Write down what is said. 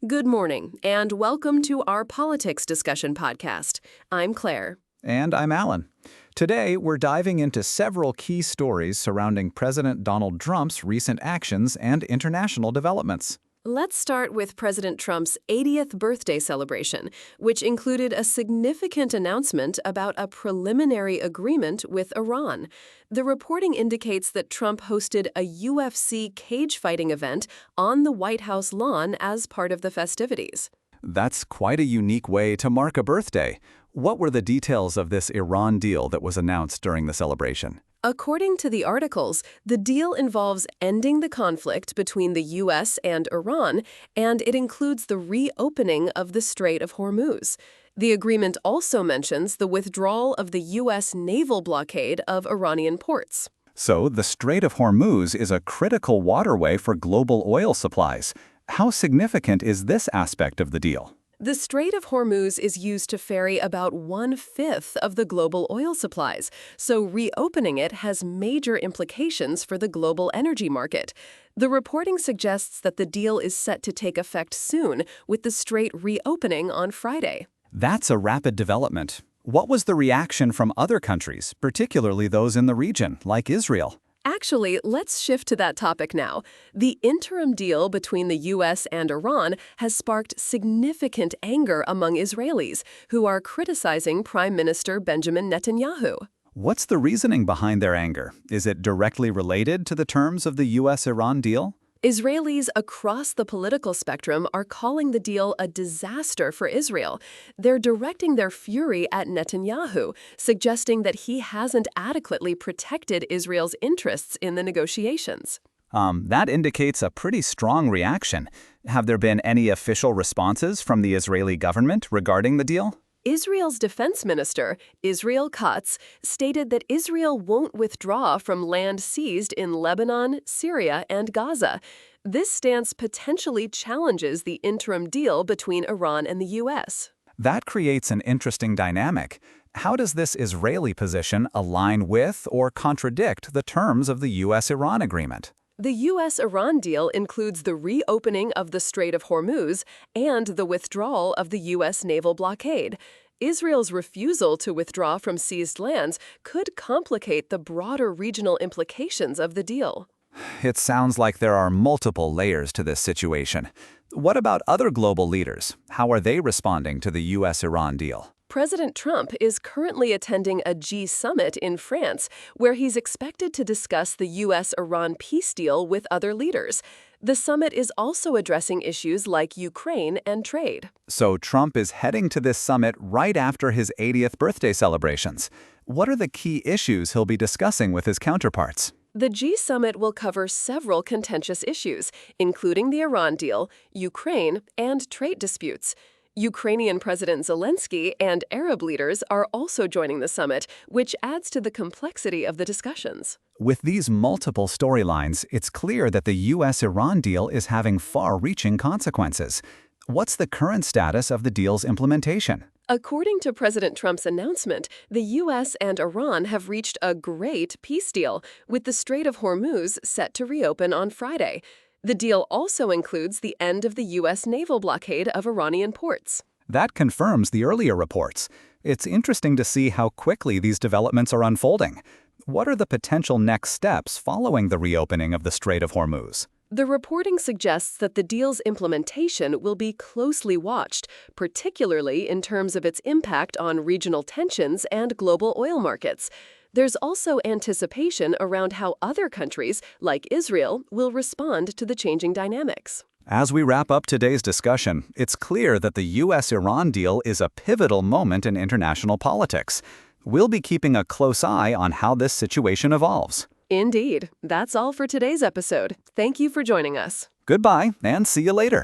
Good morning, and welcome to our Politics Discussion podcast. I'm Claire. And I'm Alan. Today, we're diving into several key stories surrounding President Donald Trump's recent actions and international developments. Let's start with President Trump's 80th birthday celebration, which included a significant announcement about a preliminary agreement with Iran. The reporting indicates that Trump hosted a UFC cage fighting event on the White House lawn as part of the festivities. That's quite a unique way to mark a birthday. What were the details of this Iran deal that was announced during the celebration? According to the articles, the deal involves ending the conflict between the U.S. and Iran, and it includes the reopening of the Strait of Hormuz. The agreement also mentions the withdrawal of the U.S. naval blockade of Iranian ports. So, the Strait of Hormuz is a critical waterway for global oil supplies. How significant is this aspect of the deal? The Strait of Hormuz is used to ferry about 1/5 of the global oil supplies, so reopening it has major implications for the global energy market. The reporting suggests that the deal is set to take effect soon, with the strait reopening on Friday. That's a rapid development. What was the reaction from other countries, particularly those in the region, like Israel? Actually, let's shift to that topic now. The interim deal between the U.S. and Iran has sparked significant anger among Israelis, who are criticizing Prime Minister Benjamin Netanyahu. What's the reasoning behind their anger? Is it directly related to the terms of the U.S.-Iran deal? Israelis across the political spectrum are calling the deal a disaster for Israel. They're directing their fury at Netanyahu, suggesting that he hasn't adequately protected Israel's interests in the negotiations. That indicates a pretty strong reaction. Have there been any official responses from the Israeli government regarding the deal? Israel's defense minister, Israel Katz, stated that Israel won't withdraw from land seized in Lebanon, Syria, and Gaza. This stance potentially challenges the interim deal between Iran and the U.S. That creates an interesting dynamic. How does this Israeli position align with or contradict the terms of the U.S.-Iran agreement? The U.S.-Iran deal includes the reopening of the Strait of Hormuz and the withdrawal of the U.S. naval blockade. Israel's refusal to withdraw from seized lands could complicate the broader regional implications of the deal. It sounds like there are multiple layers to this situation. What about other global leaders? How are they responding to the U.S.-Iran deal? President Trump is currently attending a G7 in France, where he's expected to discuss the U.S.-Iran peace deal with other leaders. The summit is also addressing issues like Ukraine and trade. So Trump is heading to this summit right after his 80th birthday celebrations. What are the key issues he'll be discussing with his counterparts? The G-Summit will cover several contentious issues, including the Iran deal, Ukraine, and trade disputes. Ukrainian President Zelensky and Arab leaders are also joining the summit, which adds to the complexity of the discussions. With these multiple storylines, it's clear that the U.S.-Iran deal is having far-reaching consequences. What's the current status of the deal's implementation? According to President Trump's announcement, the U.S. and Iran have reached a great peace deal, with the Strait of Hormuz set to reopen on Friday. The deal also includes the end of the U.S. naval blockade of Iranian ports. That confirms the earlier reports. It's interesting to see how quickly these developments are unfolding. What are the potential next steps following the reopening of the Strait of Hormuz? The reporting suggests that the deal's implementation will be closely watched, particularly in terms of its impact on regional tensions and global oil markets. There's also anticipation around how other countries, like Israel, will respond to the changing dynamics. As we wrap up today's discussion, it's clear that the U.S.-Iran deal is a pivotal moment in international politics. We'll be keeping a close eye on how this situation evolves. Indeed. That's all for today's episode. Thank you for joining us. Goodbye, and see you later.